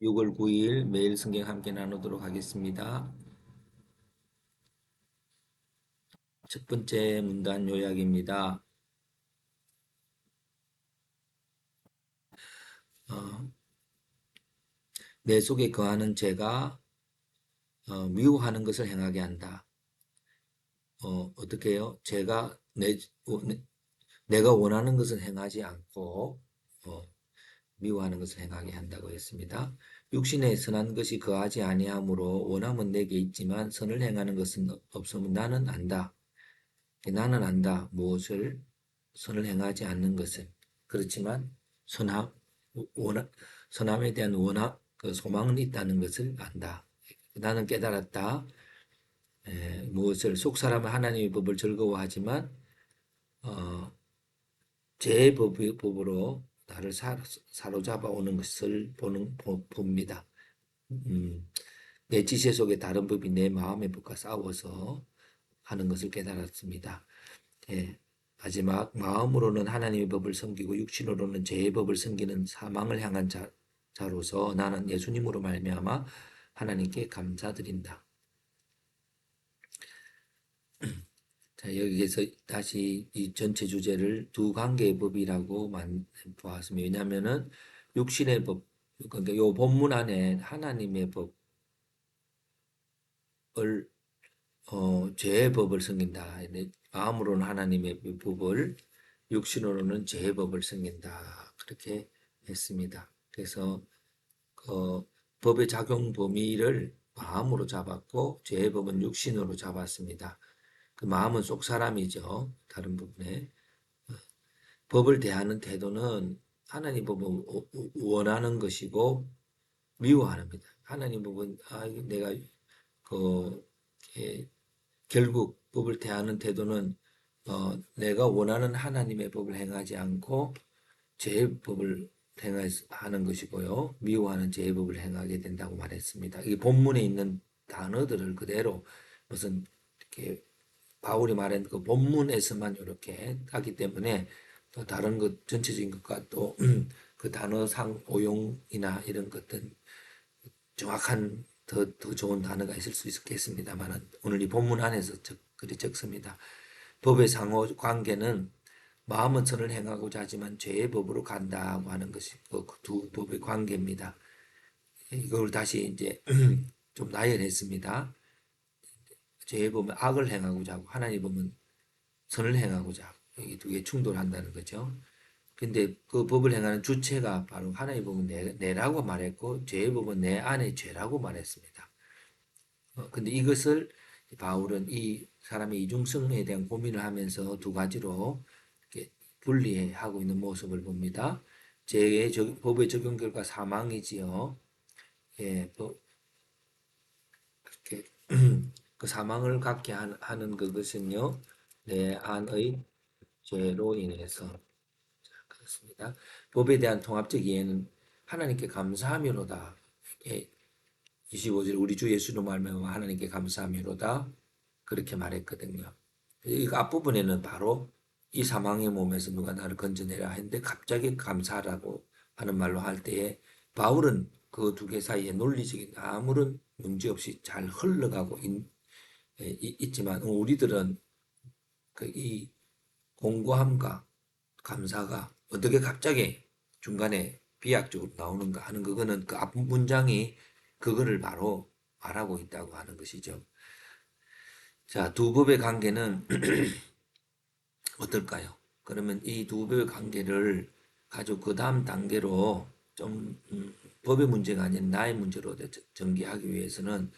6월 9일 매일 성경 함께 나누도록 하겠습니다. 첫 번째 문단 요약입니다. 어, 내 속에 거하는 죄가 미워하는 것을 행하게 한다. 어떻게 해요? 죄가 내가 원하는 것을 행하지 않고 미워하는 것을 행하게 한다고 했습니다. 육신에 선한 것이 거하지 아니하므로 원함은 내게 있지만 선을 행하는 것은 없으면 나는 안다. 나는 안다. 무엇을? 선을 행하지 않는 것을. 그렇지만 선함, 원함, 선함에 대한 원함, 그 소망은 있다는 것을 안다. 나는 깨달았다. 무엇을? 속 사람은 하나님의 법을 즐거워하지만 제 법으로 나를 사로잡아 오는 것을 봅니다. 내 지체 속에 다른 법이 내 마음의 법과 싸워서 하는 것을 깨달았습니다. 마지막 마음으로는 하나님의 법을 섬기고 육신으로는 죄의 법을 섬기는 사망을 향한 자로서 나는 예수님으로 말미암아 하나님께 감사드린다. 자, 여기에서 다시 이 전체 주제를 두 관계의 법이라고 보았습니다. 왜냐하면은 육신의 법, 그러니까 요 본문 안에 하나님의 법을 죄의 법을 섬긴다. 마음으로는 하나님의 법을, 육신으로는 죄의 법을 섬긴다. 그렇게 했습니다. 그래서 법의 작용 범위를 마음으로 잡았고 죄의 법은 육신으로 잡았습니다. 그 마음은 속 사람이죠. 다른 부분에. 법을 대하는 태도는 하나님 법을 원하는 것이고 미워하는 겁니다. 하나님 법은 내가 그 결국 법을 대하는 태도는 내가 원하는 하나님의 법을 행하지 않고 죄의 법을 행하는 것이고요. 미워하는 죄의 법을 행하게 된다고 말했습니다. 이 본문에 있는 단어들을 그대로 무슨 이렇게 바울이 말한 그 본문에서만 이렇게 하기 때문에 또 다른 것 전체적인 것과 또 그 단어상 오용이나 이런 것들 정확한 더 좋은 단어가 있을 수 있겠습니다만 오늘 이 본문 안에서 그리 적습니다. 법의 상호 관계는 마음은 선을 행하고자 하지만 죄의 법으로 간다고 하는 것이 그 두 법의 관계입니다. 이걸 다시 이제 좀 나열했습니다. 죄의 법은 악을 행하고자 하고 하나님 법은 선을 행하고자 하고 이 두 개 충돌한다는 거죠. 근데 그 법을 행하는 주체가 바로 하나님 법은 내라고 말했고 죄의 법은 내 안에 죄라고 말했습니다. 근데 이것을 바울은 이 사람의 이중성에 대한 고민을 하면서 두 가지로 이렇게 분리하고 있는 모습을 봅니다. 죄의 법의 적용 결과 사망이지요. 예, 이렇게 그 사망을 갖게 하는 그것은요, 내 안의 죄로 인해서 그렇습니다. 법에 대한 통합적 이해는 하나님께 감사함이로다. 25절 우리 주 예수로 말미암아 하나님께 감사함이로다. 그렇게 말했거든요. 이 앞부분에는 바로 이 사망의 몸에서 누가 나를 건져내라 했는데 갑자기 감사라고 하는 말로 할 때에 바울은 그 두 개 사이에 논리적인 아무런 문제 없이 잘 흘러가고 있지만 우리들은 이 공고함과 감사가 어떻게 갑자기 중간에 비약적으로 나오는가 하는 그거는 그 앞 문장이 그거를 바로 말하고 있다고 하는 것이죠. 자, 두 법의 관계는 어떨까요? 그러면 이 두 법의 관계를 가지고 그 다음 단계로 좀 법의 문제가 아닌 나의 문제로 전개하기 위해서는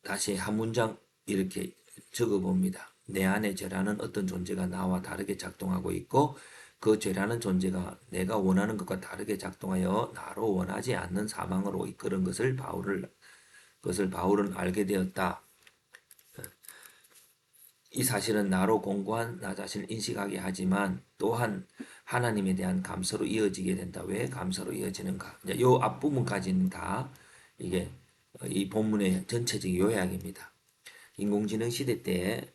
다시 한 문장 이렇게 적어봅니다. 내 안에 죄라는 어떤 존재가 나와 다르게 작동하고 있고 그 죄라는 존재가 내가 원하는 것과 다르게 작동하여 나로 원하지 않는 사망으로 이끄는 것을 바울은 알게 되었다. 이 사실은 나로 공고한 나 자신을 인식하게 하지만 또한 하나님에 대한 감사로 이어지게 된다. 왜 감사로 이어지는가? 이 앞부분까지는 다 이게 이 본문의 전체적인 요약입니다. 인공지능 시대 때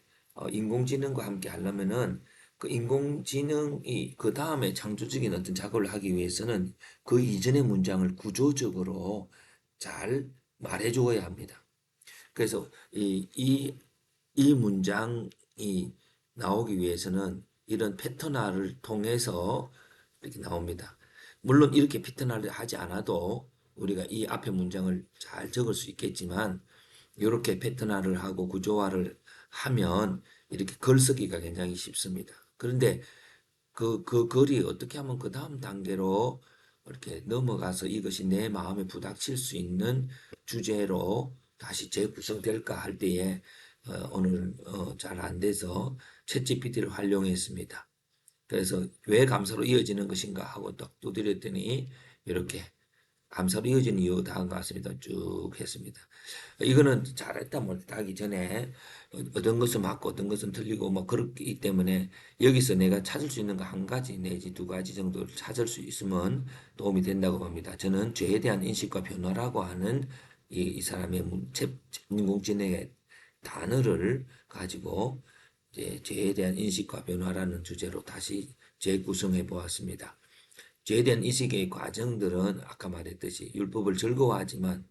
인공지능과 함께 하려면은 그 인공지능이 그 다음에 창조적인 어떤 작업을 하기 위해서는 그 이전의 문장을 구조적으로 잘 말해 주어야 합니다. 그래서 이 문장이 나오기 위해서는 이런 패턴화를 통해서 이렇게 나옵니다. 물론 이렇게 패턴화를 하지 않아도 우리가 이 앞에 문장을 잘 적을 수 있겠지만 이렇게 패턴화를 하고 구조화를 하면 이렇게 글 쓰기가 굉장히 쉽습니다. 그런데 그 글이 어떻게 하면 그 다음 단계로 이렇게 넘어가서 이것이 내 마음에 부닥칠 수 있는 주제로 다시 재구성될까 할 때에 오늘 잘 안 돼서 챗GPT를 활용했습니다. 그래서 왜 감사로 이어지는 것인가 하고 딱 두드렸더니 이렇게 감사로 이어지는 이유 다음과 같습니다. 쭉 했습니다. 이거는 잘했다 못하기 전에 어떤 것은 맞고 어떤 것은 틀리고 뭐 그렇기 때문에 여기서 내가 찾을 수 있는 거 한 가지 내지 두 가지 정도를 찾을 수 있으면 도움이 된다고 봅니다. 저는 죄에 대한 인식과 변화라고 하는 이 사람의 인공지능의 단어를 가지고 이제 죄에 대한 인식과 변화라는 주제로 다시 재구성해 보았습니다. 죄에 대한 인식의 과정들은 아까 말했듯이 율법을 즐거워하지만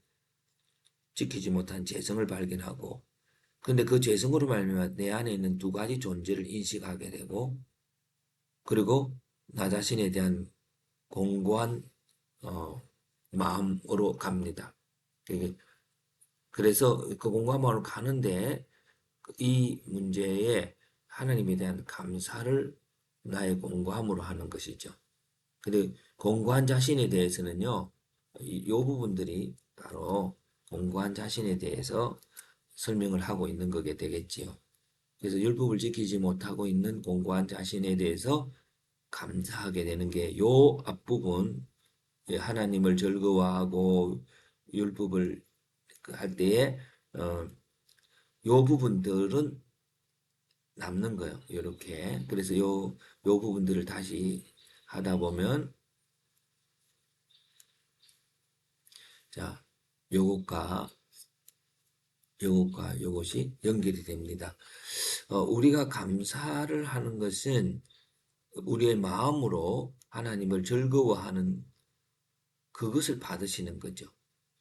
지키지 못한 죄성을 발견하고 근데 그 죄성으로 말미암아 내 안에 있는 두 가지 존재를 인식하게 되고 그리고 나 자신에 대한 공고한 어, 마음으로 갑니다. 그래서 그 공고한 마음으로 가는데 이 문제에 하나님에 대한 감사를 나의 공고함으로 하는 것이죠. 근데 공고한 자신에 대해서는요, 이 부분들이 바로 공고한 자신에 대해서 설명을 하고 있는 거게 되겠지요. 그래서 율법을 지키지 못하고 있는 공고한 자신에 대해서 감사하게 되는 게 요 앞부분 하나님을 즐거워하고 율법을 할 때에 요 부분들은 남는 거예요. 이렇게 그래서 요 부분들을 다시 하다 보면 자 요것과 요것이 연결이 됩니다. 우리가 감사를 하는 것은 우리의 마음으로 하나님을 즐거워하는 그것을 받으시는 거죠.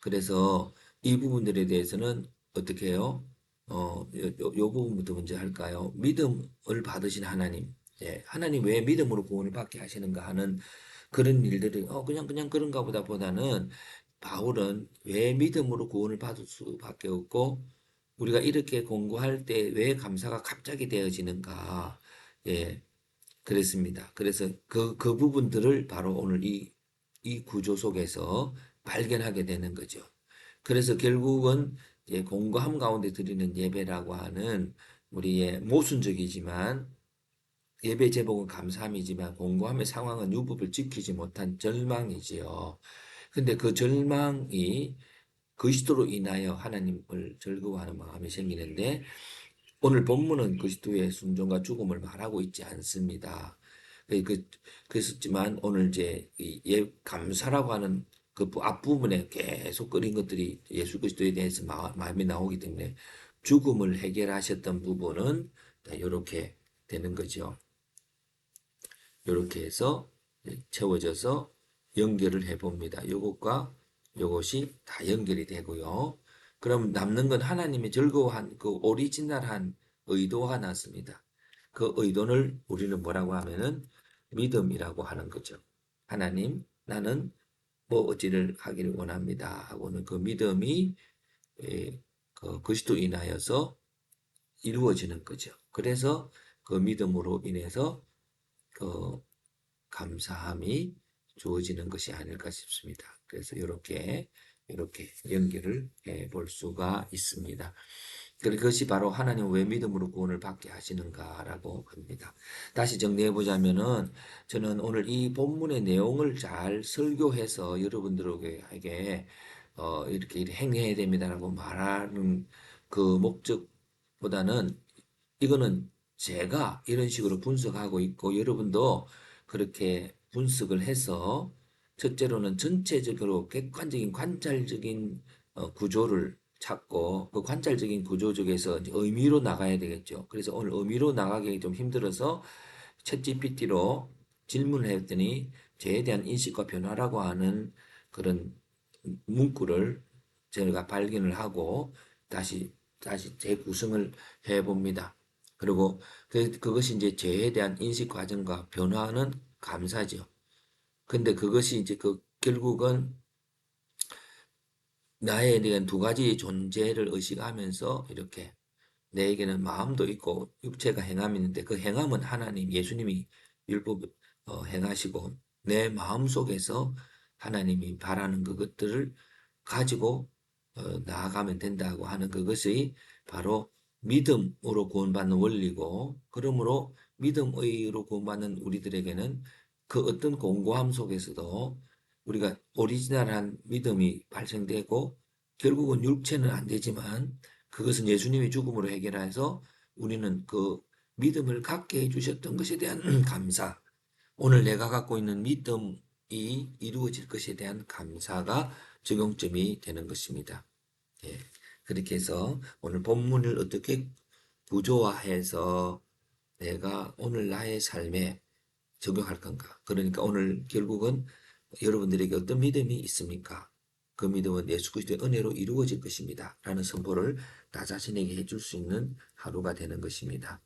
그래서 이 부분들에 대해서는 어떻게 해요? 요 부분부터 먼저 할까요? 믿음을 받으신 하나님. 예, 하나님 왜 믿음으로 구원을 받게 하시는가 하는 그런 일들이 그냥 그런가 보다는 바울은 왜 믿음으로 구원을 받을 수밖에 없고 우리가 이렇게 공부할 때 왜 감사가 갑자기 되어지는가? 예, 그랬습니다. 그래서 그 부분들을 바로 오늘 이 구조 속에서 발견하게 되는 거죠. 그래서 결국은 공고함 가운데 드리는 예배라고 하는 우리의 모순적이지만 예배 제목은 감사함이지만 공고함의 상황은 율법을 지키지 못한 절망이지요. 근데 그 절망이 그리스도로 인하여 하나님을 즐거워하는 마음이 생기는데 오늘 본문은 그리스도의 순종과 죽음을 말하고 있지 않습니다. 그랬었지만 오늘 이제 감사라고 하는 그 앞부분에 계속 그린 것들이 예수 그리스도에 대해서 마음이 나오기 때문에 죽음을 해결하셨던 부분은 이렇게 되는 거죠. 이렇게 해서 채워져서 연결을 해봅니다. 요것과 요것이 다 연결이 되고요. 그럼 남는 건 하나님이 즐거워한 그 오리지널한 의도가 났습니다. 그 의도를 우리는 뭐라고 하면은 믿음이라고 하는 거죠. 하나님, 나는 뭐 어찌를 하기를 원합니다. 하고는 그 믿음이 그 그리스도 인하여서 이루어지는 거죠. 그래서 그 믿음으로 인해서 그 감사함이 주어지는 것이 아닐까 싶습니다. 그래서 이렇게 연결을 해 볼 수가 있습니다. 그것이 바로 하나님 왜 믿음으로 구원을 받게 하시는가라고 합니다. 다시 정리해 보자면은 저는 오늘 이 본문의 내용을 잘 설교해서 여러분들에게 이렇게 행해야 됩니다라고 말하는 그 목적보다는 이거는 제가 이런 식으로 분석하고 있고 여러분도 그렇게 분석을 해서 첫째로는 전체적으로 객관적인 관찰적인 구조를 찾고 그 관찰적인 구조 쪽에서 의미로 나가야 되겠죠. 그래서 오늘 의미로 나가기 좀 힘들어서 챗GPT로 질문을 했더니 죄에 대한 인식과 변화라고 하는 그런 문구를 제가 발견을 하고 다시 재구성을 해봅니다. 그리고 그것이 이제 죄에 대한 인식 과정과 변화는 감사죠. 근데 그것이 이제 결국은 나에 대한 두 가지 존재를 의식하면서 이렇게 내에게는 마음도 있고 육체가 행함이 있는데 그 행함은 하나님 예수님이 율법 행하시고 내 마음 속에서 하나님이 바라는 그것들을 가지고 나아가면 된다고 하는 그것이 바로 믿음으로 구원받는 원리고 그러므로 믿음의로 구원받는 우리들에게는 그 어떤 공고함 속에서도 우리가 오리지널한 믿음이 발생되고 결국은 육체는 안 되지만 그것은 예수님의 죽음으로 해결해서 우리는 그 믿음을 갖게 해주셨던 것에 대한 감사, 오늘 내가 갖고 있는 믿음이 이루어질 것에 대한 감사가 적용점이 되는 것입니다. 예. 그렇게 해서 오늘 본문을 어떻게 구조화해서 내가 오늘 나의 삶에 적용할 건가? 그러니까 오늘 결국은 여러분들에게 어떤 믿음이 있습니까? 그 믿음은 예수 그리스도의 은혜로 이루어질 것입니다. 라는 선포를 나 자신에게 해줄 수 있는 하루가 되는 것입니다.